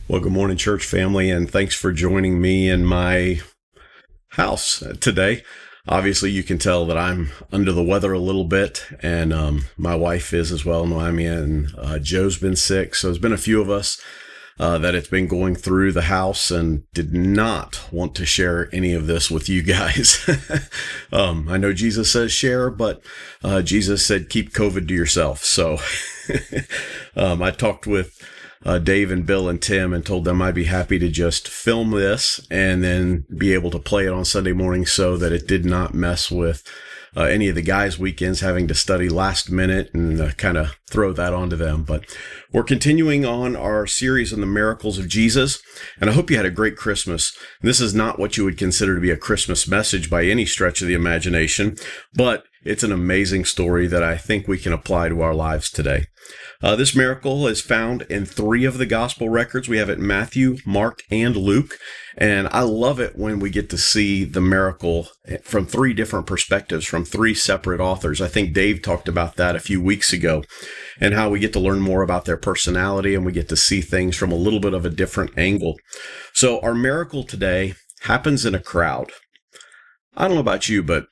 Well, good morning, church family, and thanks for joining me in my house today. Obviously, you can tell that I'm under the weather a little bit, and my wife is as well, Noemi, and Joe's been sick. So there's been a few of us that it's been going through the house and did not want to share any of this with you guys. I know Jesus says share, but Jesus said keep COVID to yourself. So I talked with Dave and Bill and Tim and told them I'd be happy to just film this and then be able to play it on Sunday morning so that it did not mess with any of the guys' weekends having to study last minute and kind of throw that onto them. But we're continuing on our series on the miracles of Jesus, and I hope you had a great Christmas. This is not what you would consider to be a Christmas message by any stretch of the imagination, but it's an amazing story that I think we can apply to our lives today. This miracle is found in 3 of the gospel records. We have it in Matthew, Mark, and Luke. And I love it when we get to see the miracle from 3 different perspectives, from 3 separate authors. I think Dave talked about that a few weeks ago, and how we get to learn more about their personality and we get to see things from a little bit of a different angle. So our miracle today happens in a crowd. I don't know about you, but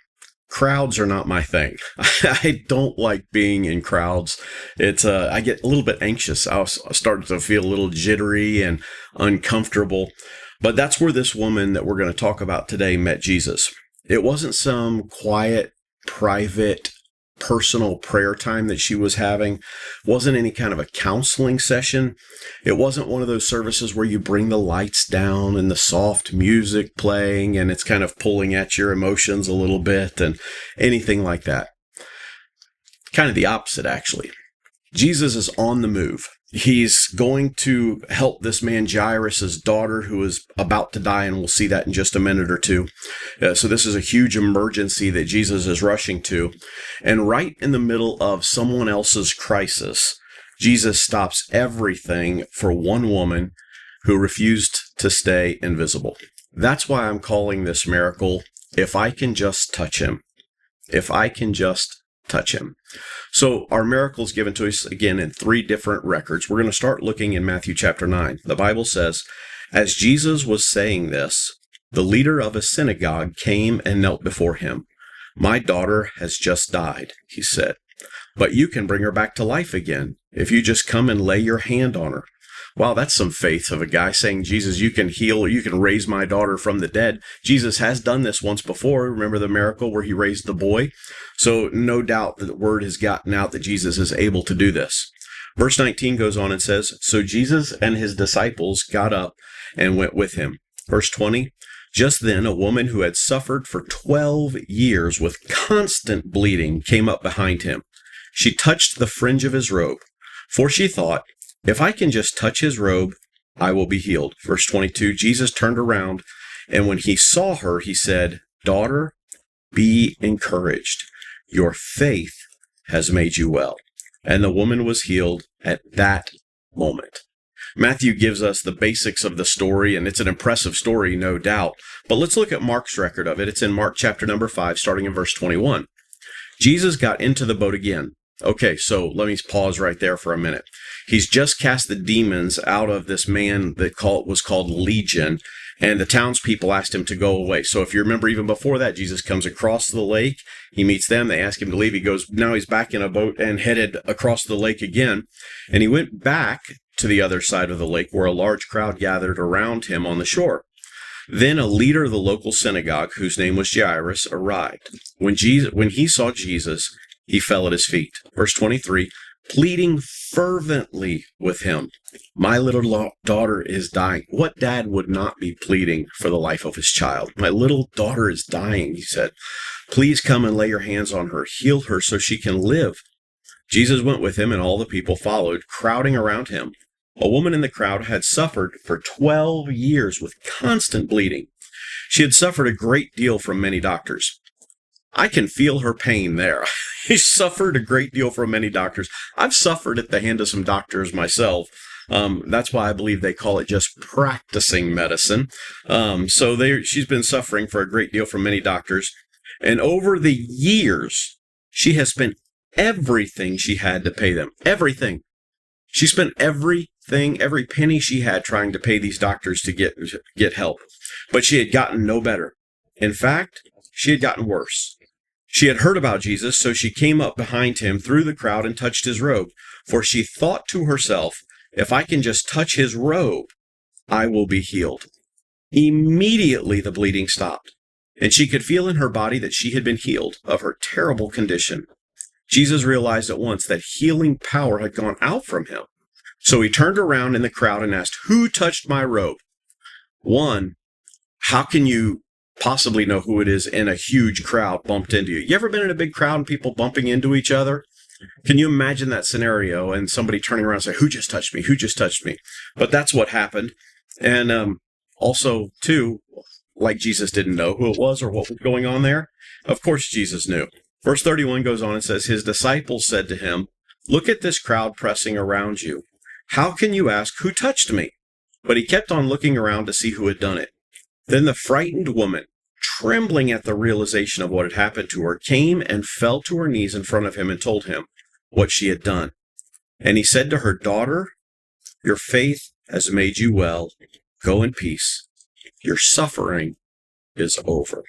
crowds are not my thing. I don't like being in crowds. I get a little bit anxious. I start to feel a little jittery and uncomfortable. But that's where this woman that we're going to talk about today met Jesus. It wasn't some quiet, private, personal prayer time that she was having. It wasn't any kind of a counseling session. It wasn't one of those services where you bring the lights down and the soft music playing and it's kind of pulling at your emotions a little bit and anything like that. Kind of the opposite, actually. Jesus is on the move. He's going to help this man Jairus' daughter who is about to die, and we'll see that in just a minute or two. So this is a huge emergency that Jesus is rushing to. And right in the middle of someone else's crisis, Jesus stops everything for one woman who refused to stay invisible. That's why I'm calling this miracle, If I Can Just Touch Him. If I Can Just Touch Him. So our miracle is given to us again in 3 different records. We're going to start looking in Matthew chapter 9. The Bible says, as Jesus was saying this, the leader of a synagogue came and knelt before him. My daughter has just died, he said, but you can bring her back to life again if you just come and lay your hand on her. Wow, that's some faith of a guy saying, Jesus, you can heal or you can raise my daughter from the dead. Jesus has done this once before. Remember the miracle where he raised the boy? So no doubt that the word has gotten out that Jesus is able to do this. Verse 19 goes on and says, so Jesus and his disciples got up and went with him. Verse 20, just then a woman who had suffered for 12 years with constant bleeding came up behind him. She touched the fringe of his robe, for she thought, if I can just touch his robe, I will be healed. Verse 22, Jesus turned around, and when he saw her, he said, daughter, be encouraged. Your faith has made you well. And the woman was healed at that moment. Matthew gives us the basics of the story, and it's an impressive story, no doubt. But let's look at Mark's record of it. It's in Mark chapter number 5, starting in verse 21. Jesus got into the boat again. Okay, so let me pause right there for a minute. He's just cast the demons out of this man that was called Legion, and the townspeople asked him to go away. So if you remember, even before that, Jesus comes across the lake. He meets them. They ask him to leave. He goes, now he's back in a boat and headed across the lake again. And he went back to the other side of the lake where a large crowd gathered around him on the shore. Then a leader of the local synagogue, whose name was Jairus, arrived. When he saw Jesus, he fell at his feet. Verse 23, pleading fervently with him. My little daughter is dying. What dad would not be pleading for the life of his child? My little daughter is dying, he said. Please come and lay your hands on her. Heal her so she can live. Jesus went with him and all the people followed, crowding around him. A woman in the crowd had suffered for 12 years with constant bleeding. She had suffered a great deal from many doctors. I can feel her pain there. He suffered a great deal from many doctors. I've suffered at the hand of some doctors myself. That's why I believe they call it just practicing medicine. She's been suffering for a great deal from many doctors. And over the years, she has spent everything she had to pay them. Everything. She spent every everything, every penny she had trying to pay these doctors to get help. But she had gotten no better. In fact, she had gotten worse. She had heard about Jesus, so she came up behind him through the crowd and touched his robe. For she thought to herself, if I can just touch his robe, I will be healed. Immediately the bleeding stopped, and she could feel in her body that she had been healed of her terrible condition. Jesus realized at once that healing power had gone out from him. So he turned around in the crowd and asked, who touched my robe? One, how can you possibly know who it is in a huge crowd bumped into you? You ever been in a big crowd and people bumping into each other? Can you imagine that scenario and somebody turning around and saying, who just touched me? Who just touched me? But that's what happened. And also, too, like Jesus didn't know who it was or what was going on there. Of course, Jesus knew. Verse 31 goes on and says, his disciples said to him, look at this crowd pressing around you. How can you ask, who touched me? But he kept on looking around to see who had done it. Then the frightened woman, trembling at the realization of what had happened to her, came and fell to her knees in front of him and told him what she had done. And he said to her, daughter, your faith has made you well. Go in peace. Your suffering is over.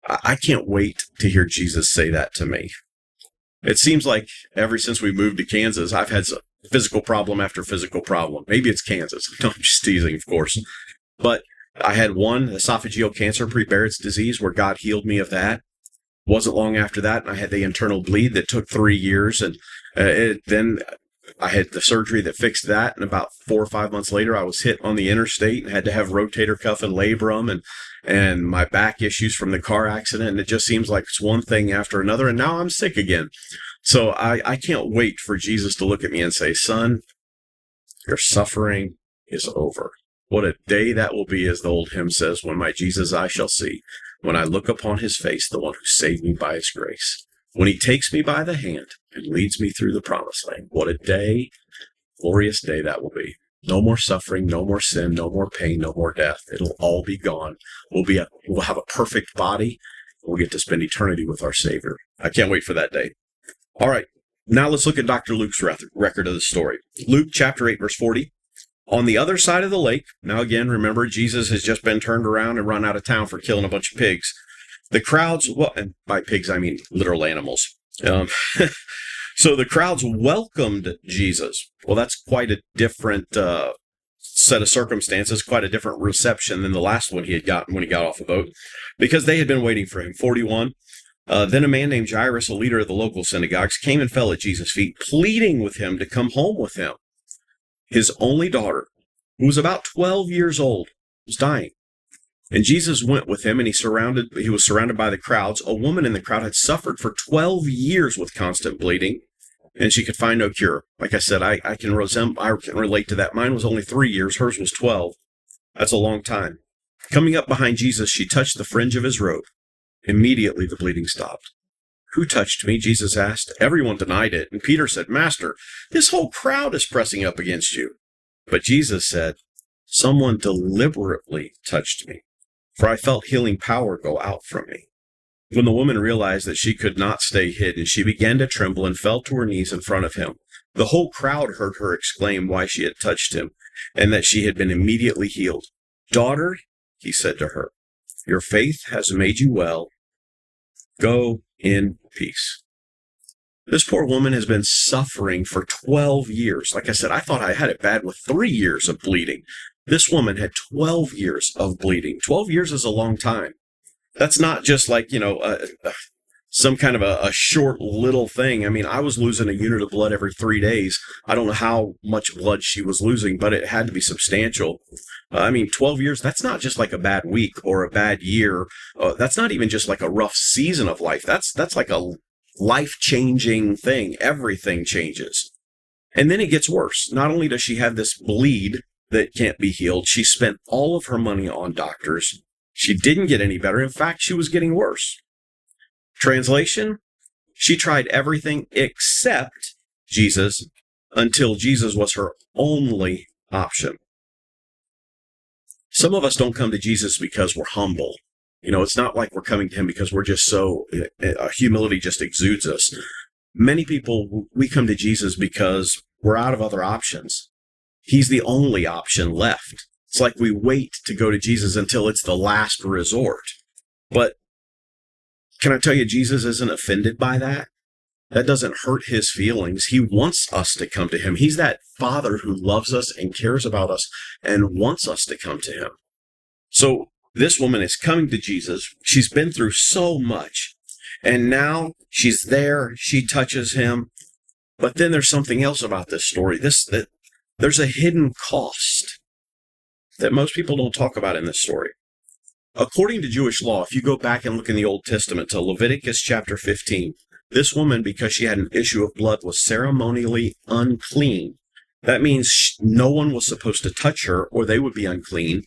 I can't wait to hear Jesus say that to me. It seems like ever since we moved to Kansas, I've had some physical problem after physical problem. Maybe it's Kansas. No, I'm just teasing, of course. But I had one esophageal cancer, pre-Barrett's disease, where God healed me of that. Wasn't long after that, and I had the internal bleed that took 3 years. And then I had the surgery that fixed that. And about 4 or 5 months later, I was hit on the interstate and had to have rotator cuff and labrum and my back issues from the car accident. And it just seems like it's one thing after another. And now I'm sick again. So I can't wait for Jesus to look at me and say, son, your suffering is over. What a day that will be, as the old hymn says, when my Jesus I shall see, when I look upon his face, the one who saved me by his grace. When he takes me by the hand and leads me through the promised land. What a day, glorious day that will be. No more suffering, no more sin, no more pain, no more death. It'll all be gone. We'll have a perfect body. We'll get to spend eternity with our Savior. I can't wait for that day. All right, now let's look at Dr. Luke's record of the story. Luke chapter 8, verse 40. On the other side of the lake, now again, remember, Jesus has just been turned around and run out of town for killing a bunch of pigs. The crowds, well, and by pigs, I mean literal animals. So the crowds welcomed Jesus. Well, that's quite a different set of circumstances, quite a different reception than the last one he had gotten when he got off the boat, because they had been waiting for him. 41. Then a man named Jairus, a leader of the local synagogues, came and fell at Jesus' feet, pleading with him to come home with him. His only daughter, who was about 12 years old, was dying. And Jesus went with him, and he was surrounded by the crowds. A woman in the crowd had suffered for 12 years with constant bleeding, and she could find no cure. Like I said, I can relate to that. Mine was only 3 years. Hers was 12. That's a long time. Coming up behind Jesus, she touched the fringe of his robe. Immediately, the bleeding stopped. Who touched me? Jesus asked. Everyone denied it. And Peter said, Master, this whole crowd is pressing up against you. But Jesus said, someone deliberately touched me, for I felt healing power go out from me. When the woman realized that she could not stay hidden, she began to tremble and fell to her knees in front of him. The whole crowd heard her exclaim why she had touched him, and that she had been immediately healed. Daughter, he said to her, your faith has made you well. Go in peace. This poor woman has been suffering for 12 years. Like I said, I thought I had it bad with 3 years of bleeding. This woman had 12 years of bleeding. 12 years is a long time. That's not just like, some kind of a short little thing. I mean, I was losing a unit of blood every 3 days. I don't know how much blood she was losing, but it had to be substantial. 12 years, that's not just like a bad week or a bad year. That's not even just like a rough season of life. That's like a life-changing thing. Everything changes. And then it gets worse. Not only does she have this bleed that can't be healed, she spent all of her money on doctors. She didn't get any better. In fact, she was getting worse. Translation, she tried everything except Jesus until Jesus was her only option. Some of us don't come to Jesus because we're humble. It's not like we're coming to him because we're just so, humility just exudes us. Many people, we come to Jesus because we're out of other options. He's the only option left. It's like we wait to go to Jesus until it's the last resort. But can I tell you, Jesus isn't offended by that? That doesn't hurt his feelings. He wants us to come to him. He's that Father who loves us and cares about us and wants us to come to him. So this woman is coming to Jesus. She's been through so much. And now she's there. She touches him. But then there's something else about this story. There's a hidden cost that most people don't talk about in this story. According to Jewish law, if you go back and look in the Old Testament to Leviticus chapter 15, this woman, because she had an issue of blood, was ceremonially unclean. That means no one was supposed to touch her or they would be unclean.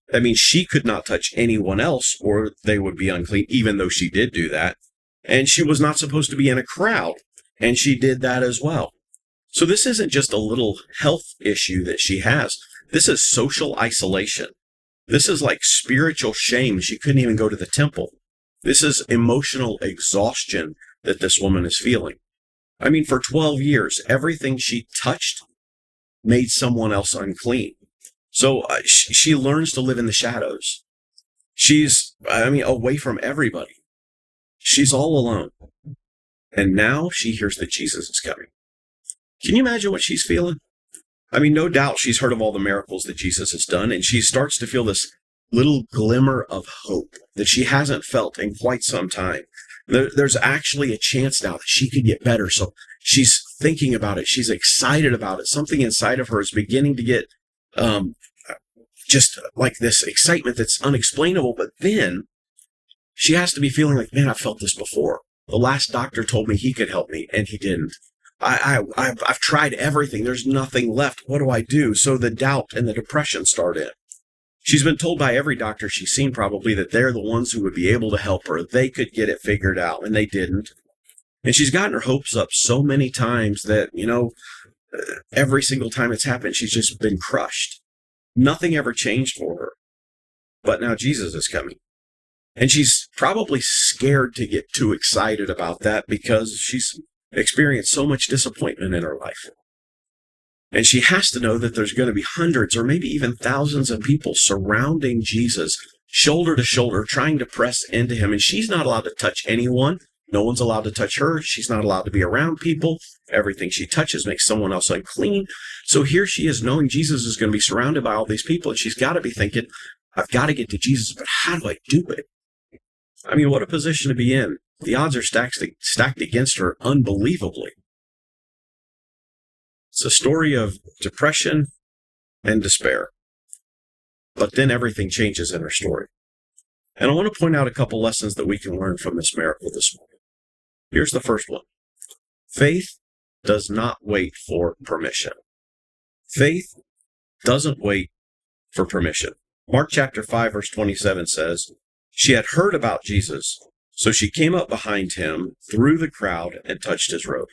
That means she could not touch anyone else or they would be unclean, even though she did do that. And she was not supposed to be in a crowd, and she did that as well. So this isn't just a little health issue that she has. This is social isolation. This is like spiritual shame. She couldn't even go to the temple. This is emotional exhaustion that this woman is feeling. I mean, for 12 years, everything she touched made someone else unclean. So she learns to live in the shadows. She's, away from everybody. She's all alone. And now she hears that Jesus is coming. Can you imagine what she's feeling? I mean, no doubt she's heard of all the miracles that Jesus has done, and she starts to feel this little glimmer of hope that she hasn't felt in quite some time. There's actually a chance now that she could get better. So she's thinking about it. She's excited about it. Something inside of her is beginning to get just like this excitement that's unexplainable. But then she has to be feeling like, man, I felt this before. The last doctor told me he could help me, and he didn't. I've tried everything. There's nothing left. What do I do? So the doubt and the depression start in. She's been told by every doctor she's seen probably that they're the ones who would be able to help her. They could get it figured out, and they didn't. And she's gotten her hopes up so many times that, every single time it's happened, she's just been crushed. Nothing ever changed for her. But now Jesus is coming. And she's probably scared to get too excited about that because she's experienced so much disappointment in her life. And she has to know that there's going to be hundreds or maybe even thousands of people surrounding Jesus, shoulder to shoulder, trying to press into him. And she's not allowed to touch anyone. No one's allowed to touch her. She's not allowed to be around people. Everything she touches makes someone else unclean. So here she is knowing Jesus is going to be surrounded by all these people. And she's got to be thinking, I've got to get to Jesus, but how do I do it? I mean, what a position to be in. The odds are stacked against her unbelievably. It's a story of depression and despair. But then everything changes in her story. And I want to point out a couple lessons that we can learn from this miracle this morning. Here's the first one. Faith does not wait for permission. Faith doesn't wait for permission. Mark chapter 5, verse 27 says, she had heard about Jesus, so she came up behind him through the crowd and touched his robe.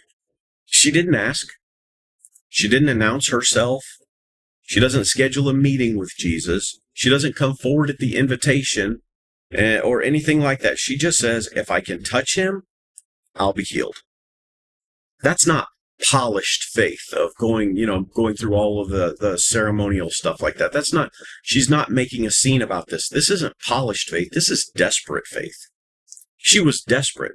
She didn't ask. She didn't announce herself. She doesn't schedule a meeting with Jesus. She doesn't come forward at the invitation or anything like that. She just says, if I can touch him, I'll be healed. That's not polished faith of going through all of the ceremonial stuff like that. She's not making a scene about this. This isn't polished faith. This is desperate faith. She was desperate.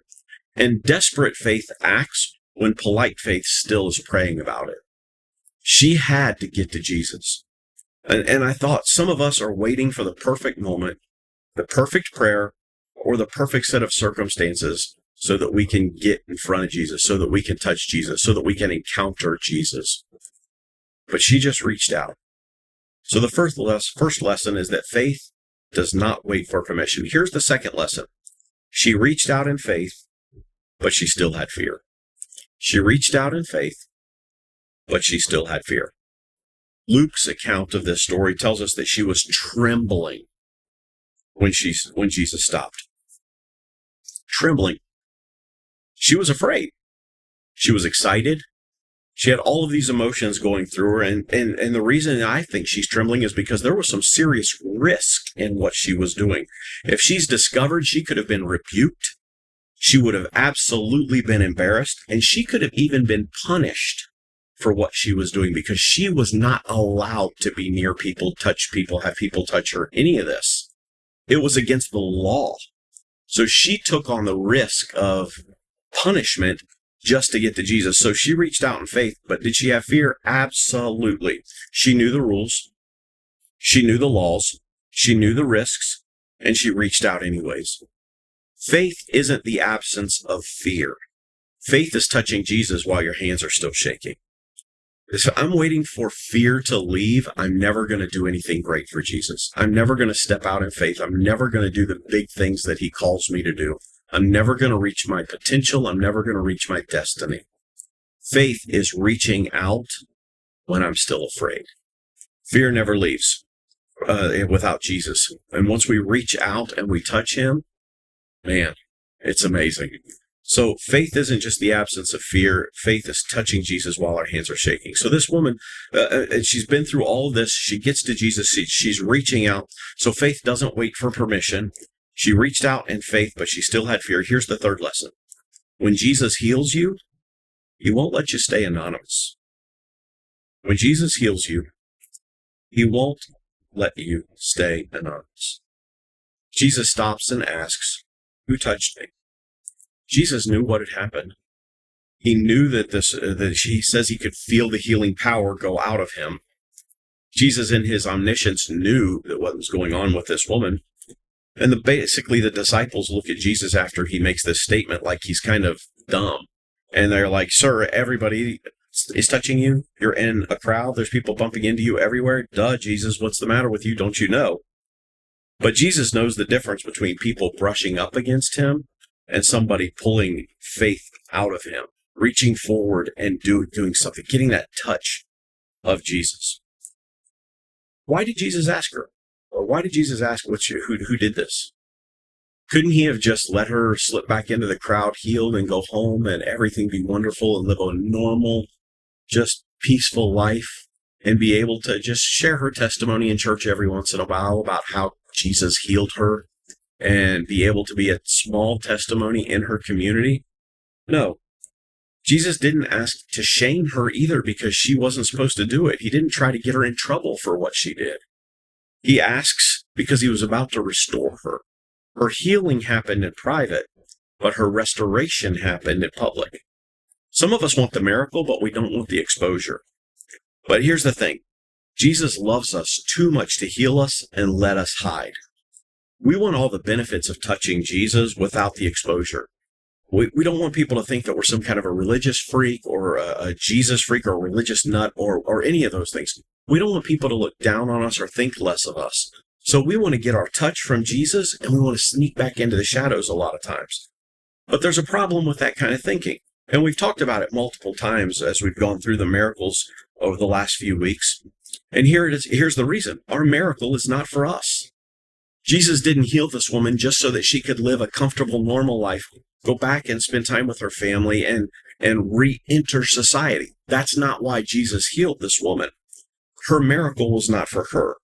And desperate faith acts when polite faith still is praying about it. She had to get to Jesus. And I thought some of us are waiting for the perfect moment, the perfect prayer, or the perfect set of circumstances so that we can get in front of Jesus, so that we can touch Jesus, so that we can encounter Jesus. But she just reached out. So the first lesson is that faith does not wait for permission. Here's the second lesson. She reached out in faith, but she still had fear. She reached out in faith, but she still had fear. Luke's account of this story tells us that she was trembling when Jesus stopped. Trembling. She was afraid. She was excited. She had all of these emotions going through her. And the reason I think she's trembling is because there was some serious risk in what she was doing. If she's discovered, she could have been rebuked. She would have absolutely been embarrassed. And she could have even been punished for what she was doing, because she was not allowed to be near people, touch people, have people touch her, any of this. It was against the law. So she took on the risk of punishment just to get to Jesus. So she reached out in faith, but did she have fear? Absolutely. She knew the rules. She knew the laws. She knew the risks, and she reached out anyways. Faith isn't the absence of fear. Faith is touching Jesus while your hands are still shaking. If I'm waiting for fear to leave, I'm never going to do anything great for Jesus. I'm never going to step out in faith. I'm never going to do the big things that he calls me to do. I'm never going to reach my potential. I'm never going to reach my destiny. Faith is reaching out when I'm still afraid. Fear never leaves without Jesus. And once we reach out and we touch him, man, it's amazing. So faith isn't just the absence of fear. Faith is touching Jesus while our hands are shaking. So this woman, she's been through all of this. She gets to Jesus. She's reaching out. So faith doesn't wait for permission. She reached out in faith, but she still had fear. Here's the third lesson. When Jesus heals you, he won't let you stay anonymous. When Jesus heals you, he won't let you stay anonymous. Jesus stops and asks, who touched me? Jesus knew what had happened. He knew that he says he could feel the healing power go out of him. Jesus, in his omniscience, knew that what was going on with this woman. And basically, the disciples look at Jesus after he makes this statement like he's kind of dumb. And they're like, sir, everybody is touching you. You're in a crowd. There's people bumping into you everywhere. Duh, Jesus, what's the matter with you? Don't you know? But Jesus knows the difference between people brushing up against him and somebody pulling faith out of him, reaching forward and doing something, getting that touch of Jesus. Why did Jesus ask her? Or why did Jesus ask who did this? Couldn't he have just let her slip back into the crowd, healed, and go home and everything be wonderful and live a normal, just peaceful life and be able to just share her testimony in church every once in a while about how Jesus healed her and be able to be a small testimony in her community? No. Jesus didn't ask to shame her either because she wasn't supposed to do it. He didn't try to get her in trouble for what she did. He asks because he was about to restore her. Her healing happened in private, but her restoration happened in public. Some of us want the miracle, but we don't want the exposure. But here's the thing. Jesus loves us too much to heal us and let us hide. We want all the benefits of touching Jesus without the exposure. We don't want people to think that we're some kind of a religious freak or a Jesus freak or a religious nut or any of those things. We don't want people to look down on us or think less of us. So we want to get our touch from Jesus and we want to sneak back into the shadows a lot of times. But there's a problem with that kind of thinking. And we've talked about it multiple times as we've gone through the miracles over the last few weeks. And here it is. Here's the reason. Our miracle is not for us. Jesus didn't heal this woman just so that she could live a comfortable, normal life, go back and spend time with her family and re-enter society. That's not why Jesus healed this woman. Her miracle was not for her.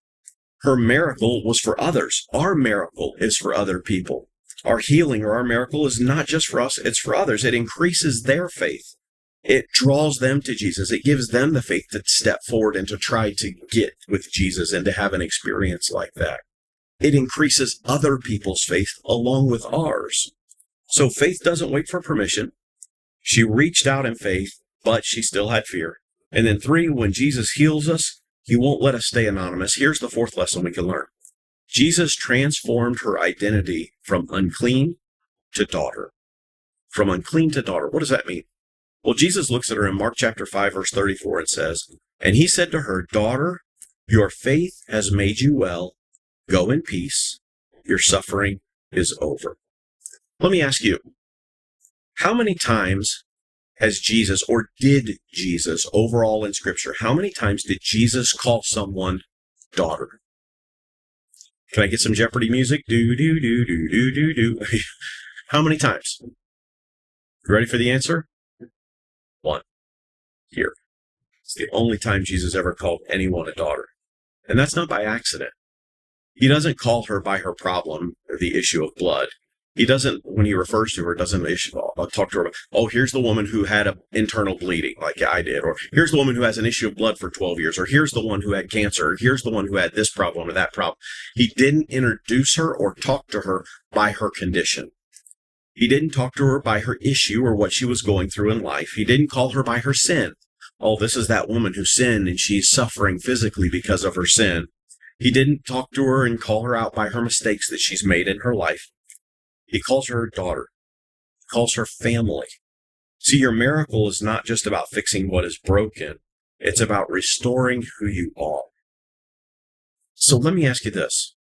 Her miracle was for others. Our miracle is for other people. Our healing or our miracle is not just for us, it's for others. It increases their faith. It draws them to Jesus. It gives them the faith to step forward and to try to get with Jesus and to have an experience like that. It increases other people's faith along with ours. So faith doesn't wait for permission. She reached out in faith, but she still had fear. And then 3, when Jesus heals us, he won't let us stay anonymous. Here's the 4th lesson we can learn. Jesus transformed her identity from unclean to daughter. From unclean to daughter. What does that mean? Well, Jesus looks at her in Mark chapter 5, verse 34, and says, and he said to her, daughter, your faith has made you well. Go in peace. Your suffering is over. Let me ask you, how many times has Jesus, or did Jesus, overall in Scripture, how many times did Jesus call someone daughter? Can I get some Jeopardy music? Do, do, do, do, do, do, do. How many times? You ready for the answer? 1. Here. It's the only time Jesus ever called anyone a daughter. And that's not by accident. He doesn't call her by her problem or the issue of blood. He doesn't, when he refers to her, doesn't talk to her about, oh, here's the woman who had an internal bleeding like I did, or here's the woman who has an issue of blood for 12 years, or here's the one who had cancer, or here's the one who had this problem or that problem. He didn't introduce her or talk to her by her condition. He didn't talk to her by her issue or what she was going through in life. He didn't call her by her sin. Oh, this is that woman who sinned and she's suffering physically because of her sin. He didn't talk to her and call her out by her mistakes that she's made in her life. He calls her daughter. He calls her family. See, your miracle is not just about fixing what is broken. It's about restoring who you are. So let me ask you this.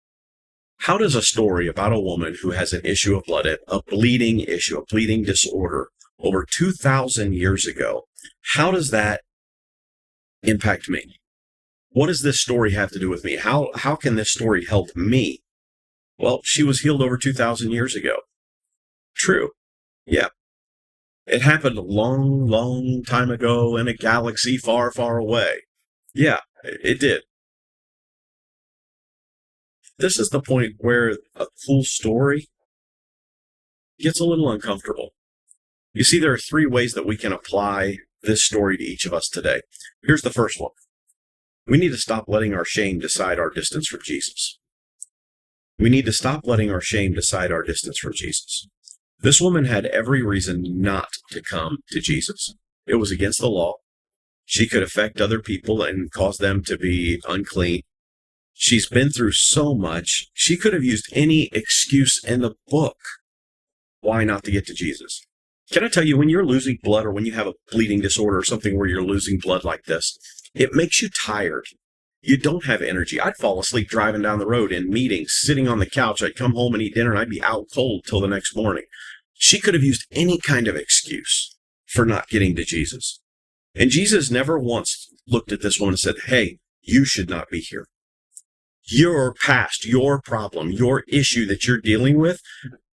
How does a story about a woman who has an issue of blood, a bleeding issue, a bleeding disorder over 2,000 years ago, how does that impact me? What does this story have to do with me? How can this story help me? Well, she was healed over 2,000 years ago. True. Yeah. It happened a long, long time ago in a galaxy far, far away. Yeah, it did. This is the point where a cool story gets a little uncomfortable. You see, there are 3 ways that we can apply this story to each of us today. Here's the first one. We need to stop letting our shame decide our distance from Jesus. We need to stop letting our shame decide our distance from Jesus. This woman had every reason not to come to Jesus. It was against the law. She could affect other people and cause them to be unclean. She's been through so much. She could have used any excuse in the book. Why not to get to Jesus? Can I tell you, when you're losing blood or when you have a bleeding disorder or something where you're losing blood like this, it makes you tired. You don't have energy. I'd fall asleep driving down the road in meetings, sitting on the couch. I'd come home and eat dinner and I'd be out cold till the next morning. She could have used any kind of excuse for not getting to Jesus. And Jesus never once looked at this woman and said, hey, you should not be here. Your past, your problem, your issue that you're dealing with,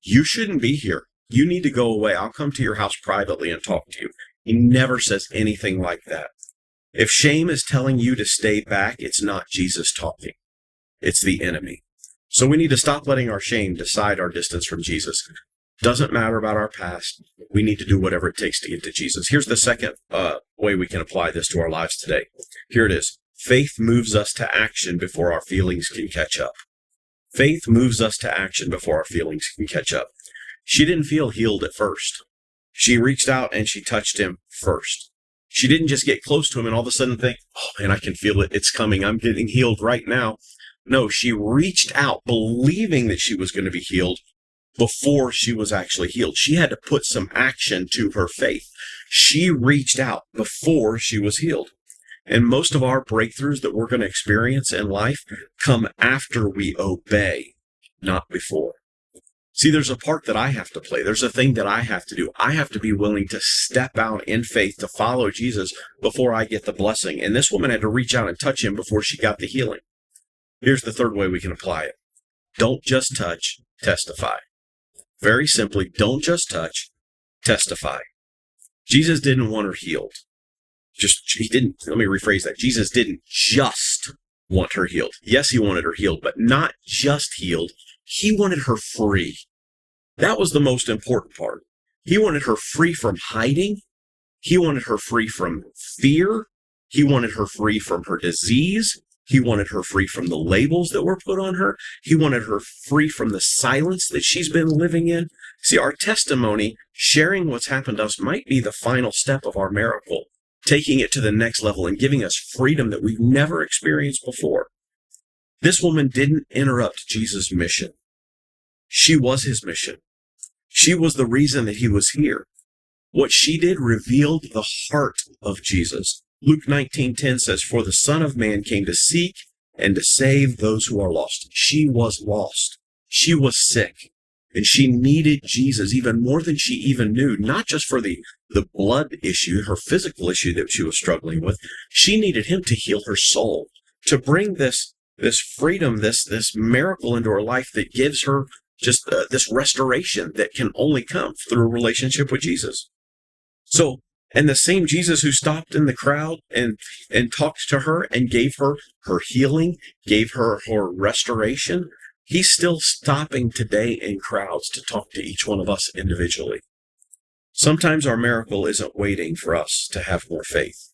you shouldn't be here. You need to go away. I'll come to your house privately and talk to you. He never says anything like that. If shame is telling you to stay back, it's not Jesus talking. It's the enemy. So we need to stop letting our shame decide our distance from Jesus. Doesn't matter about our past. We need to do whatever it takes to get to Jesus. Here's the second way we can apply this to our lives today. Here it is. Faith moves us to action before our feelings can catch up. Faith moves us to action before our feelings can catch up. She didn't feel healed at first. She reached out and she touched him first. She didn't just get close to him and all of a sudden think, oh man, I can feel it. It's coming. I'm getting healed right now. No, she reached out believing that she was going to be healed before she was actually healed. She had to put some action to her faith. She reached out before she was healed. And most of our breakthroughs that we're going to experience in life come after we obey, not before. See, there's a part that I have to play. There's a thing that I have to do. I have to be willing to step out in faith to follow Jesus before I get the blessing. And this woman had to reach out and touch him before she got the healing. Here's the third way we can apply it. Don't just touch, testify. Very simply, don't just touch, testify. Jesus didn't want her healed. Let me rephrase that. Jesus didn't just want her healed. Yes, he wanted her healed, but not just healed. He wanted her free. That was the most important part. He wanted her free from hiding. He wanted her free from fear. He wanted her free from her disease. He wanted her free from the labels that were put on her. He wanted her free from the silence that she's been living in. See, our testimony, sharing what's happened to us, might be the final step of our miracle, taking it to the next level and giving us freedom that we've never experienced before. This woman didn't interrupt Jesus' mission. She was his mission. She was the reason that he was here. What she did revealed the heart of Jesus. Luke 19:10 says, "For the Son of Man came to seek and to save those who are lost." She was lost. She was sick. And she needed Jesus even more than she even knew, not just for the blood issue, her physical issue that she was struggling with. She needed him to heal her soul, to bring this freedom, this miracle into her life that gives her just this restoration that can only come through a relationship with Jesus. So, and the same Jesus who stopped in the crowd and talked to her and gave her her healing, gave her her restoration, He's still stopping today in crowds to talk to each one of us individually. Sometimes our miracle isn't waiting for us to have more faith.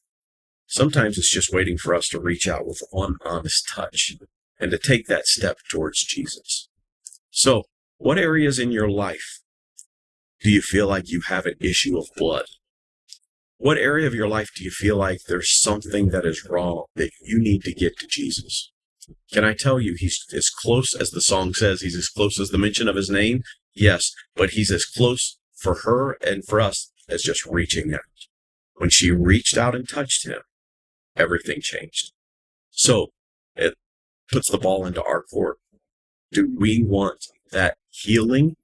Sometimes it's just waiting for us to reach out with one honest touch and to take that step towards Jesus. So, what areas in your life do you feel like you have an issue of blood? What area of your life do you feel like there's something that is wrong that you need to get to Jesus? Can I tell you, he's as close as the song says, he's as close as the mention of his name? Yes, but he's as close for her and for us as just reaching out. When she reached out and touched him, everything changed. So it puts the ball into our court. Do we want that healing?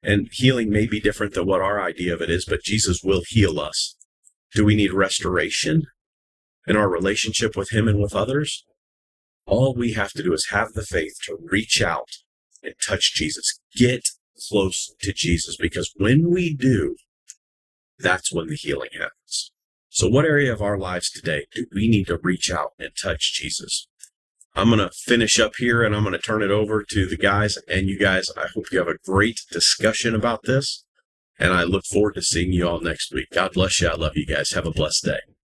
And healing may be different than what our idea of it is, but Jesus will heal us. Do we need restoration in our relationship with him and with others? All we have to do is have the faith to reach out and touch Jesus. Get close to Jesus, because when we do, that's when the healing happens. So what area of our lives today do we need to reach out and touch Jesus? I'm going to finish up here and I'm going to turn it over to the guys. And you guys, I hope you have a great discussion about this. And I look forward to seeing you all next week. God bless you. I love you guys. Have a blessed day.